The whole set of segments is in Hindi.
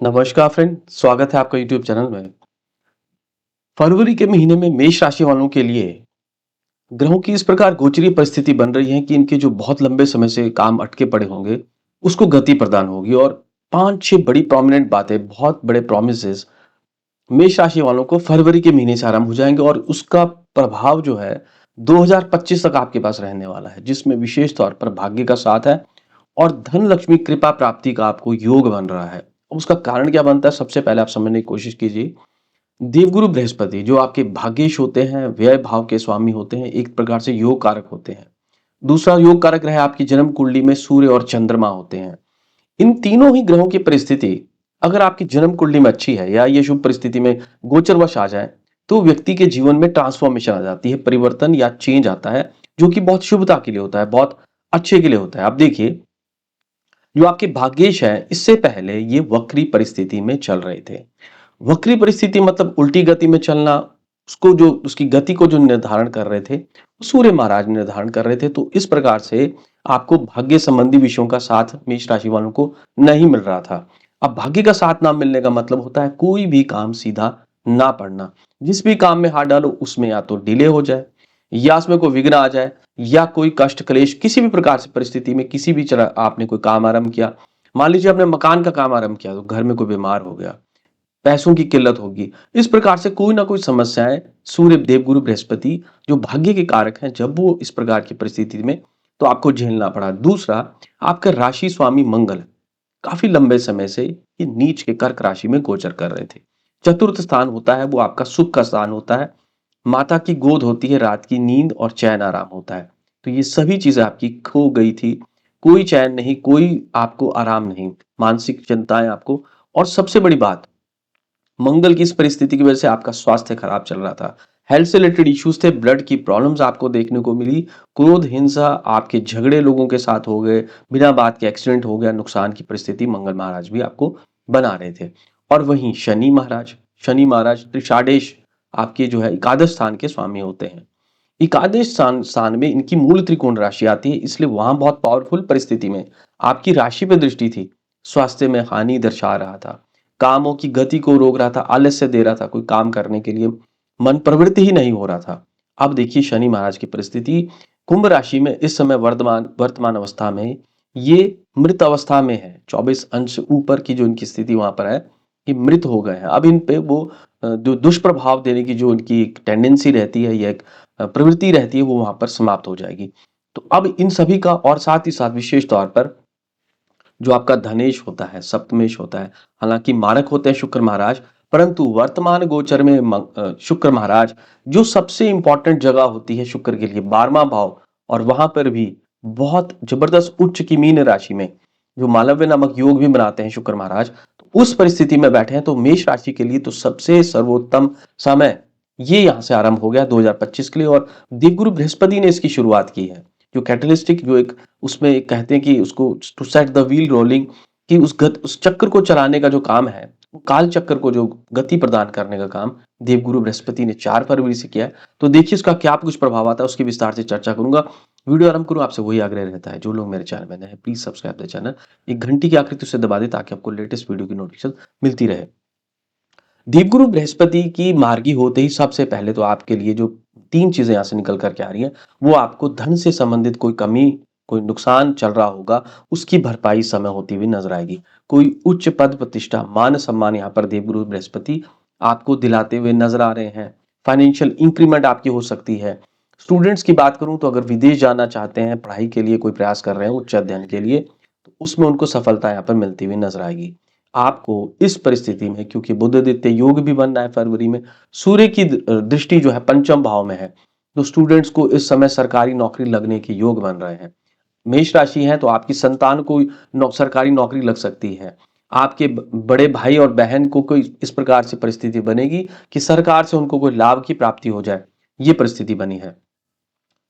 नमस्कार फ्रेंड, स्वागत है आपका यूट्यूब चैनल में। फरवरी के महीने में मेष राशि वालों के लिए ग्रहों की इस प्रकार गोचरीय परिस्थिति बन रही है कि इनके जो बहुत लंबे समय से काम अटके पड़े होंगे, उसको गति प्रदान होगी और 5-6 बड़ी प्रोमिनेंट बातें, बहुत बड़े प्रॉमिसेस मेष राशि वालों को फरवरी के महीने से आरंभ हो जाएंगे और उसका प्रभाव जो है 2025 तक आपके पास रहने वाला है, जिसमें विशेष तौर पर भाग्य का साथ है और धन लक्ष्मी कृपा प्राप्ति का आपको योग बन रहा है। अब उसका कारण क्या बनता है, सबसे पहले आप समझने की कोशिश कीजिए। देवगुरु बृहस्पति जो आपके भाग्येश होते हैं, व्यय भाव के स्वामी होते हैं, एक प्रकार से योग कारक होते हैं। दूसरा योग कारक रहे आपकी जन्म कुंडली में सूर्य और चंद्रमा होते हैं। इन तीनों ही ग्रहों की परिस्थिति अगर आपकी जन्म कुंडली में अच्छी है या ये शुभ परिस्थिति में गोचरवश आ जाए, तो व्यक्ति के जीवन में ट्रांसफॉर्मेशन आ जाती है, परिवर्तन या चेंज आता है, जो कि बहुत शुभता के लिए होता है, बहुत अच्छे के लिए होता है। आप देखिए, जो आपके भाग्येश है, इससे पहले ये वक्री परिस्थिति में चल रहे थे। वक्री परिस्थिति मतलब उल्टी गति में चलना, उसको जो उसकी गति को जो निर्धारण कर रहे थे, वो सूर्य महाराज निर्धारण कर रहे थे। तो इस प्रकार से आपको भाग्य संबंधी विषयों का साथ मेष राशि वालों को नहीं मिल रहा था। अब भाग्य का साथ ना मिलने का मतलब होता है कोई भी काम सीधा ना पड़ना। जिस भी काम में हाथ डालो उसमें या तो डिले हो जाए, या उसमें कोई विघ्न आ जाए, या कोई कष्ट क्लेश किसी भी प्रकार से परिस्थिति में किसी भी तरह आपने कोई काम आरंभ किया। मान लीजिए आपने मकान का काम आरंभ किया, तो घर में कोई बीमार हो गया, पैसों की किल्लत होगी। इस प्रकार से कोई ना कोई समस्याएं सूर्य देवगुरु बृहस्पति जो भाग्य के कारक हैं, जब वो इस प्रकार की परिस्थिति में, तो आपको झेलना पड़ा। दूसरा, आपका राशि स्वामी मंगल काफी लंबे समय से ये नीच के कर्क राशि में गोचर कर रहे थे। चतुर्थ स्थान होता है वो आपका सुख का स्थान होता है, माता की गोद होती है, रात की नींद और चैन आराम होता है। तो ये सभी चीजें आपकी खो गई थी। कोई चैन नहीं, कोई आपको आराम नहीं, मानसिक चिंताएं आपको। और सबसे बड़ी बात, मंगल की इस परिस्थिति की वजह से आपका स्वास्थ्य खराब चल रहा था। हेल्थ से रिलेटेड इश्यूज थे, ब्लड की प्रॉब्लम्स आपको देखने को मिली, क्रोध हिंसा, आपके झगड़े लोगों के साथ हो गए, बिना बात के एक्सीडेंट हो गया, नुकसान की परिस्थिति मंगल महाराज भी आपको बना रहे थे। और वहीं शनि महाराज त्रिषाडेश आपके जो है एकादश स्थान के स्वामी होते हैं। एकादश स्थान में इनकी मूल त्रिकोण राशि आती है, इसलिए वहां बहुत पावरफुल परिस्थिति में आपकी राशि पे दृष्टि थी। स्वास्थ्य में हानि दर्शा रहा था, कामों की गति को रोक रहा था, आलस्य दे रहा था, कोई काम करने के लिए मन प्रवृत्ति ही नहीं हो रहा था। अब देखिए शनि महाराज की परिस्थिति, कुंभ राशि में इस समय वर्तमान वर्तमान अवस्था में ये मृत अवस्था में है। 24 अंश ऊपर की जो इनकी स्थिति वहां पर है, ये मृत हो गए हैं। अब इन पे वो दुष्प्रभाव देने की जो इनकी एक टेंडेंसी रहती है या एक प्रवृत्ति रहती है, वो वहां पर समाप्त हो जाएगी। तो अब इन सभी का, और साथ ही साथ विशेष तौर पर जो आपका धनेश होता है, सप्तमेश होता है, हालांकि मारक होते हैं शुक्र महाराज, परंतु वर्तमान गोचर में शुक्र महाराज जो सबसे इंपॉर्टेंट जगह होती है शुक्र के लिए, 12वां भाव, और वहां पर भी बहुत जबरदस्त उच्च की मीन राशि में जो मालव्य नामक योग भी बनाते हैं शुक्र महाराज, तो उस परिस्थिति में बैठे हैं। तो मेष राशि के लिए तो सबसे सर्वोत्तम समय ये यहां से आरंभ हो गया 2025 के लिए। और देवगुरु बृहस्पति ने इसकी शुरुआत की है। जो कैटलिस्टिक, जो एक उसमें एक कहते हैं कि उसको to set the wheel rolling, कि उस चक्र को चलाने का जो काम है, वो काल चक्र को जो गति प्रदान करने का काम देवगुरु बृहस्पति ने 4 फरवरी से किया है। तो देखिए इसका क्या कुछ प्रभाव आता है, उसकी विस्तार से चर्चा करूंगा। वीडियो आरंभ करूं आपसे वही आग्रह रहता है, जो लोग मेरे चैनल में नए हैं प्लीज सब्सक्राइब द चैनल, एक घंटी की आकृति उसे दबा दें ताकि आपको लेटेस्ट वीडियो की नोटिफिकेशन मिलती रहे। देवगुरु बृहस्पति की मार्गी होते ही सबसे पहले तो आपके लिए जो 3 चीजें यहां से निकल करके आ रही हैं, वो आपको धन से संबंधित कोई कमी, कोई नुकसान चल रहा होगा, उसकी भरपाई समय होती हुई नजर आएगी। कोई उच्च पद प्रतिष्ठा मान सम्मान यहाँ पर देवगुरु बृहस्पति आपको दिलाते हुए नजर आ रहे हैं। फाइनेंशियल इंक्रीमेंट आपकी हो सकती है। स्टूडेंट्स की बात करूं तो अगर विदेश जाना चाहते हैं, पढ़ाई के लिए कोई प्रयास कर रहे हैं उच्च अध्ययन के लिए, तो उसमें उनको सफलता यहाँ पर मिलती हुई नजर आएगी। आपको इस परिस्थिति में, क्योंकि बुधदित्य योग भी बन रहा है फरवरी में, सूर्य की दृष्टि जो है पंचम भाव में है, तो स्टूडेंट्स को इस समय सरकारी नौकरी लगने के योग बन रहे हैं। मेष राशि है तो आपकी संतान को सरकारी नौकरी लग सकती है। आपके बड़े भाई और बहन को कोई इस प्रकार से परिस्थिति बनेगी कि सरकार से उनको कोई लाभ की प्राप्ति हो जाए, ये परिस्थिति बनी है।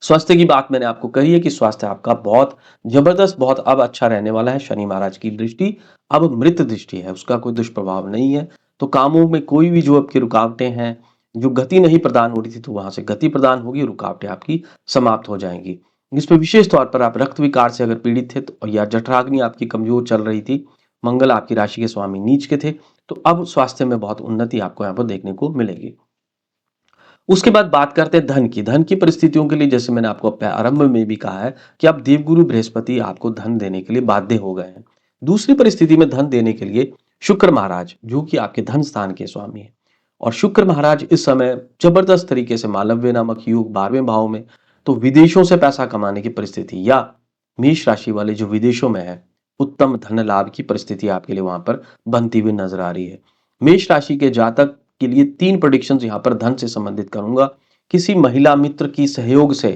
स्वास्थ्य की बात मैंने आपको कही है कि स्वास्थ्य आपका बहुत जबरदस्त, बहुत अब अच्छा रहने वाला है। शनि महाराज की दृष्टि अब मृत दृष्टि है, उसका कोई दुष्प्रभाव नहीं है। तो कामों में कोई भी जो आपकी रुकावटें हैं, जो गति नहीं प्रदान हो रही थी, तो वहां से गति प्रदान होगी, रुकावटें आपकी समाप्त हो जाएंगी। इसमें विशेष तौर पर आप रक्त विकार से अगर पीड़ित थे तो, या जठराग्नि आपकी कमजोर चल रही थी, मंगल आपकी राशि के स्वामी नीच के थे, तो अब स्वास्थ्य में बहुत उन्नति आपको यहाँ पर देखने को मिलेगी। उसके बाद बात करते हैं धन की। धन की परिस्थितियों के लिए जैसे मैंने आपको आरंभ में भी कहा है कि आप देवगुरु बृहस्पति आपको धन देने के लिए बाध्य हो गए हैं। दूसरी परिस्थिति में धन देने के लिए शुक्र महाराज जो कि आपके धन स्थान के स्वामी है, और शुक्र महाराज इस समय जबरदस्त तरीके से मालव्य नामक योग 12वें भाव में, तो विदेशों से पैसा कमाने की परिस्थिति या मेष राशि वाले जो विदेशों में है उत्तम धन लाभ की परिस्थिति आपके लिए वहां पर बनती हुई नजर आ रही है। मेष राशि के जातक के लिए 3 प्रेडिक्शंस यहाँ पर धन से संबंधित करूंगा। किसी महिला मित्र की सहयोग से,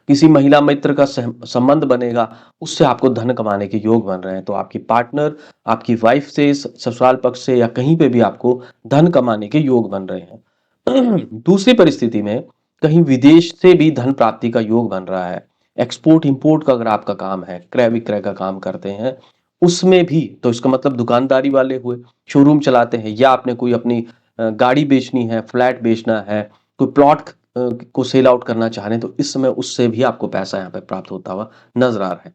किसी महिला मित्र का संबंध बनेगा, उससे आपको धन कमाने के योग बन रहे हैं। तो आपकी पार्टनर, आपकी वाइफ से, ससुराल पक्ष से या कहीं पे भी आपको धन कमाने के योग बन रहे हैं। दूसरी परिस्थिति में कहीं विदेश से भी धन प्राप्ति का योग बन रहा है। एक्सपोर्ट इंपोर्ट का अगर आपका काम है, क्रय विक्रय का काम करते हैं, उसमें भी, तो इसका मतलब दुकानदारी वाले हुए, शोरूम चलाते हैं, या आपने कोई अपनी गाड़ी बेचनी है, फ्लैट बेचना है, कोई प्लॉट को सेल आउट करना चाह रहे हैं, तो इस समय उससे भी आपको पैसा यहाँ पे प्राप्त होता हुआ नजर आ रहा है।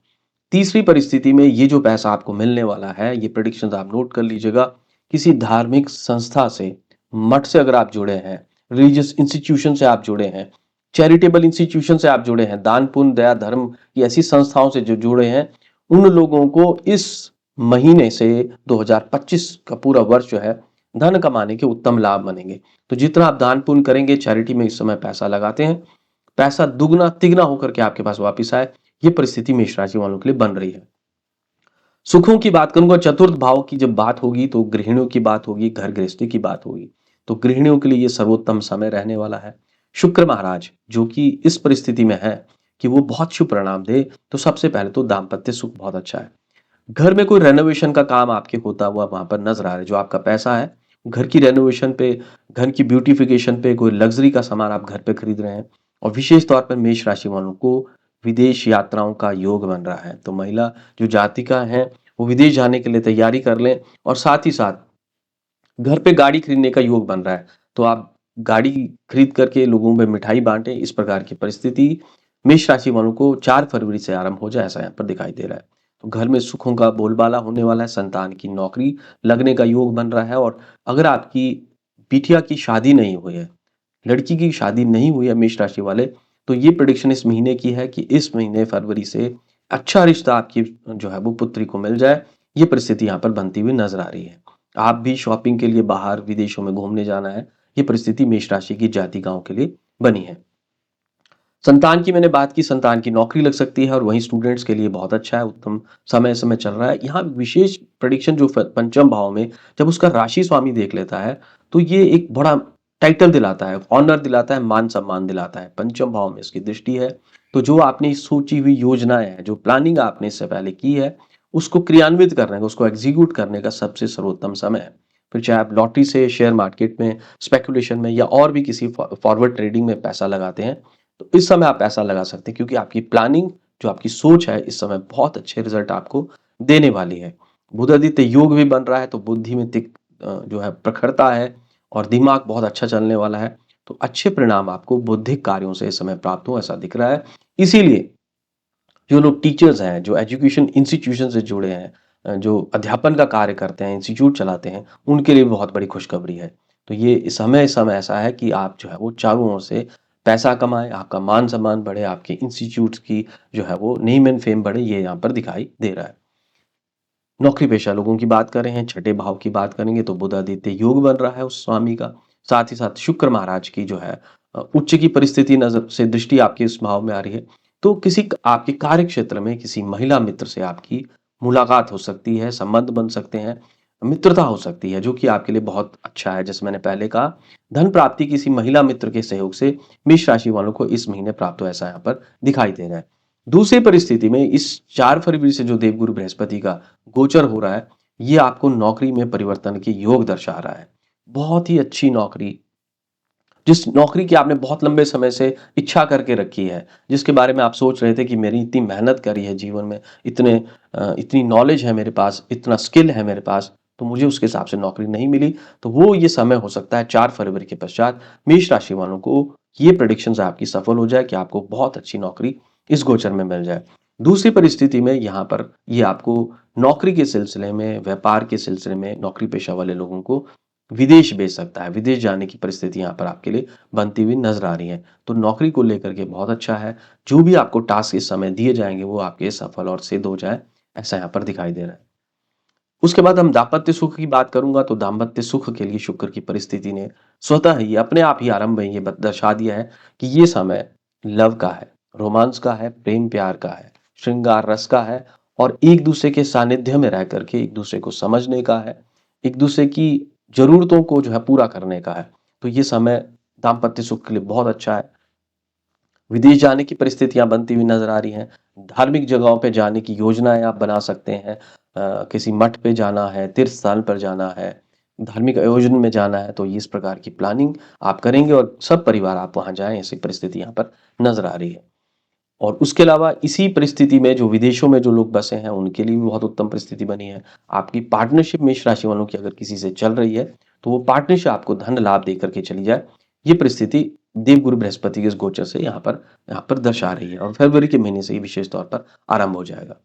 तीसरी परिस्थिति में ये जो पैसा आपको मिलने वाला है, ये प्रेडिक्शंस आप नोट कर लीजिएगा। किसी धार्मिक संस्था से, मठ से अगर आप जुड़े हैं, रिलीजियस इंस्टीट्यूशन से आप जुड़े हैं, चैरिटेबल इंस्टीट्यूशन से आप जुड़े हैं, दान पुण्य दया धर्म की ऐसी संस्थाओं से जो जुड़े हैं, उन लोगों को इस महीने से 2025 का पूरा वर्ष जो है धन कमाने के उत्तम लाभ बनेंगे। तो जितना आप दान पुण्य करेंगे, चैरिटी में इस समय पैसा लगाते हैं, पैसा दुगना तिगना होकर के आपके पास वापस आए, ये परिस्थिति मेष राशि वालों के लिए बन रही है। सुखों की बात करूंगा, चतुर्थ भाव की जब बात होगी तो गृहिणियों की बात होगी, घर गृहस्थी की बात होगी। तो गृहिणियों के लिए ये सर्वोत्तम समय रहने वाला है। शुक्र महाराज जो कि इस परिस्थिति में है कि वो बहुत शुभ परिणाम दे, तो सबसे पहले तो दाम्पत्य सुख बहुत अच्छा है। घर में कोई रेनोवेशन का काम आपके होता हुआ वहां पर नजर आ रहा है। जो आपका पैसा है घर की रेनोवेशन पे, घर की ब्यूटिफिकेशन पे, कोई लग्जरी का सामान आप घर पे खरीद रहे हैं, और विशेष तौर पर मेष राशि वालों को विदेश यात्राओं का योग बन रहा है। तो महिला जो जातिका है वो विदेश जाने के लिए तैयारी कर लें, और साथ ही साथ घर पे गाड़ी खरीदने का योग बन रहा है, तो आप गाड़ी खरीद करके लोगों में मिठाई बांटें। इस प्रकार की परिस्थिति मेष राशि वालों को 4 फरवरी से आरंभ हो जाए, ऐसा यहाँ पर दिखाई दे रहा है। तो घर में सुखों का बोलबाला होने वाला है, संतान की नौकरी लगने का योग बन रहा है। और अगर आपकी बिटिया की शादी नहीं हुई है, लड़की की शादी नहीं हुई है मेष राशि वाले, तो ये प्रेडिक्शन इस महीने की है कि इस महीने फरवरी से अच्छा रिश्ता आपकी जो है वो पुत्री को मिल जाए। ये परिस्थिति यहाँ पर बनती हुई नजर आ रही है। आप भी शॉपिंग के लिए बाहर विदेशों में घूमने जाना है, ये परिस्थिति मेष राशि की जातिकाओं के लिए बनी है। संतान की मैंने बात की, संतान की नौकरी लग सकती है, और वहीं स्टूडेंट्स के लिए बहुत अच्छा है, उत्तम समय समय चल रहा है। यहाँ विशेष प्रेडिक्शन जो पंचम भाव में जब उसका राशि स्वामी देख लेता है, तो ये एक बड़ा टाइटल दिलाता है, ऑनर दिलाता है, मान सम्मान दिलाता है। पंचम भाव में इसकी दृष्टि है, तो जो आपने सोची हुई योजनाएं हैं, जो प्लानिंग आपने इससे पहले की है, उसको क्रियान्वित करने का, उसको एग्जीक्यूट करने का सबसे सर्वोत्तम समय है। फिर चाहे आप लॉटरी से, शेयर मार्केट में, स्पेकुलेशन में, या और भी किसी फॉरवर्ड ट्रेडिंग में पैसा लगाते हैं, तो इस समय आप पैसा लगा सकते हैं, क्योंकि आपकी प्लानिंग, जो आपकी सोच है, इस समय बहुत अच्छे रिजल्ट आपको देने वाली है। बुधादित्य योग भी बन रहा है, तो बुद्धि में जो है प्रखरता है, और दिमाग बहुत अच्छा चलने वाला है। तो अच्छे परिणाम आपको बौद्धिक कार्यों से इस समय प्राप्त हो, ऐसा दिख रहा है। इसीलिए जो लोग टीचर्स हैं, जो एजुकेशन इंस्टीट्यूशन से जुड़े हैं, जो अध्यापन का कार्य करते हैं, इंस्टीट्यूट चलाते हैं, उनके लिए बहुत बड़ी खुशखबरी है। तो ये समय ऐसा है कि आप जो है वो चारों ओर से पैसा कमाएं, आपका मान सम्मान बढ़े, आपके इंस्टीट्यूट्स की जो है वो नेम एंड फेम बढ़े, ये यहाँ पर दिखाई दे रहा है। नौकरी पेशा लोगों की बात कर रहे हैं, छठे भाव की बात करेंगे तो बुधादित्य योग बन रहा है उस स्वामी का। साथ ही साथ शुक्र महाराज की जो है उच्च की परिस्थिति नजर से दृष्टि आपके इस भाव में आ रही है। तो किसी आपके कार्य क्षेत्र में किसी महिला मित्र से आपकी मुलाकात हो सकती है, संबंध बन सकते हैं, मित्रता हो सकती है, जो कि आपके लिए बहुत अच्छा है। जैसे मैंने पहले कहा, धन प्राप्ति किसी महिला मित्र के सहयोग से मेष राशि वालों को इस महीने प्राप्त हो, ऐसा यहाँ पर दिखाई दे रहा है। दूसरी परिस्थिति में इस 4 फरवरी से जो देवगुरु बृहस्पति का गोचर हो रहा है, ये आपको नौकरी में परिवर्तन के योग दर्शा रहा है। बहुत ही अच्छी नौकरी, जिस नौकरी की आपने बहुत लंबे समय से इच्छा करके रखी है, जिसके बारे में आप सोच रहे थे कि मेरी इतनी मेहनत करी है जीवन में, इतनी नॉलेज है मेरे पास, इतना स्किल है मेरे पास, तो मुझे उसके हिसाब से नौकरी नहीं मिली, तो वो ये समय हो सकता है 4 फरवरी के पश्चात मेष राशि वालों को ये प्रेडिक्शंस आपकी सफल हो जाए कि आपको बहुत अच्छी नौकरी इस गोचर में मिल जाए। दूसरी परिस्थिति में यहाँ पर ये आपको नौकरी के सिलसिले में, व्यापार के सिलसिले में नौकरी पेशा वाले लोगों को विदेश भेज सकता है। विदेश जाने की परिस्थिति यहाँ पर आपके लिए बनती हुई नज़र आ रही है। तो नौकरी को लेकर के बहुत अच्छा है। जो भी आपको टास्क इस समय दिए जाएँगे वो आपके सफल और सिद्ध हो जाएँ, ऐसा यहाँ पर दिखाई दे रहा है। उसके बाद हम दाम्पत्य सुख की बात करूँगा तो दाम्पत्य सुख के लिए शुक्र की परिस्थिति ने स्वतः ही अपने आप ही आरंभ में ये दर्शा दिया है कि ये समय लव का है, रोमांस का है, प्रेम प्यार का है, श्रृंगार रस का है और एक दूसरे के सानिध्य में रह करके एक दूसरे को समझने का है, एक दूसरे की ज़रूरतों को जो है पूरा करने का है। तो ये समय दाम्पत्य सुख के लिए बहुत अच्छा है। विदेश जाने की परिस्थितियाँ बनती हुई नज़र आ रही हैं। धार्मिक जगहों पे जाने की योजनाएँ आप बना सकते हैं। किसी मठ पे जाना है, तीर्थ स्थान पर जाना है, धार्मिक आयोजन में जाना है, तो इस प्रकार की प्लानिंग आप करेंगे और सब परिवार आप वहाँ जाएँ, ऐसी परिस्थिति यहाँ पर नज़र आ रही है। और उसके अलावा इसी परिस्थिति में जो विदेशों में जो लोग बसे हैं, उनके लिए भी बहुत उत्तम परिस्थिति बनी है। आपकी पार्टनरशिप मेष राशि वालों की अगर किसी से चल रही है, तो वो पार्टनरशिप आपको धन लाभ दे करके चली जाए। ये परिस्थिति देवगुरु बृहस्पति के इस गोचर से यहाँ पर दर्शा रही है और फरवरी के महीने से ये विशेष तौर पर आरंभ हो जाएगा।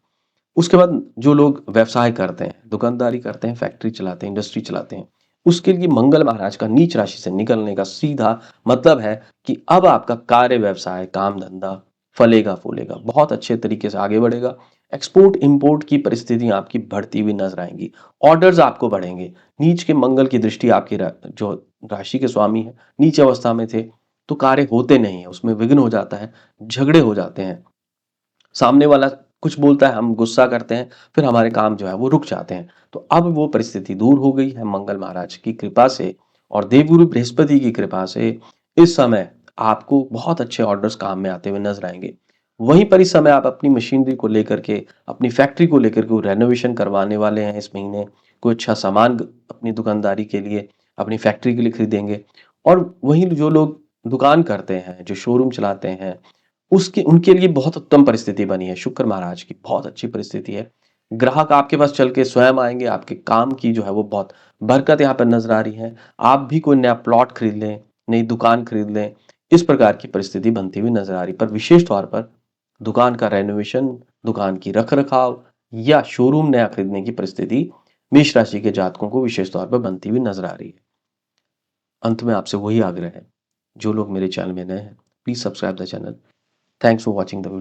उसके बाद जो लोग व्यवसाय करते हैं, दुकानदारी करते हैं, फैक्ट्री चलाते हैं, इंडस्ट्री चलाते हैं, उसके लिए मंगल महाराज का नीच राशि से निकलने का सीधा मतलब है कि अब आपका कार्य व्यवसाय, काम-धंधा फलेगा-फूलेगा, बहुत अच्छे तरीके से आगे बढ़ेगा। एक्सपोर्ट इम्पोर्ट की परिस्थितियाँ आपकी बढ़ती हुई नज़र आएँगी। ऑर्डर्स आपको बढ़ेंगे। नीच के मंगल की दृष्टि आपकी जो राशि के स्वामी हैं, नीच अवस्था में थे, तो कार्य होते नहीं हैं, उसमें विघ्न हो जाता है, झगड़े हो जाते हैं। सामने वाला कुछ बोलता है, हम गुस्सा करते हैं, फिर हमारे काम जो है वो रुक जाते हैं। तो अब वो परिस्थिति दूर हो गई है मंगल महाराज की कृपा से और देवगुरु बृहस्पति की कृपा से इस समय आपको बहुत अच्छे ऑर्डर्स काम में आते हुए नज़र आएँगे। वहीं पर इस समय आप अपनी मशीनरी को लेकर के, अपनी फैक्ट्री को लेकर के रेनोवेशन करवाने वाले हैं इस महीने। कोई अच्छा सामान अपनी दुकानदारी के लिए, अपनी फैक्ट्री के लिए खरीदेंगे और वहीं जो लोग दुकान करते हैं, जो शोरूम चलाते हैं, उसके उनके लिए बहुत उत्तम परिस्थिति बनी है, शुक्र महाराज की बहुत अच्छी परिस्थिति है। ग्राहक आपके पास चल के स्वयं आएँगे, आपके काम की जो है वो बहुत बरकत यहाँ पर नज़र आ रही है। आप भी कोई नया प्लॉट खरीद लें, नई दुकान खरीद लें, इस प्रकार की परिस्थिति बनती हुई नज़र आ रही है। पर विशेष तौर पर दुकान का रेनोवेशन, दुकान की रख-रखाव या शोरूम नया खरीदने की परिस्थिति मेष राशि के जातकों को विशेष तौर पर बनती हुई नज़र आ रही है। अंत में आपसे वही आग्रह है, जो लोग मेरे चैनल में नए हैं, please subscribe the channel. Thanks for watching the video.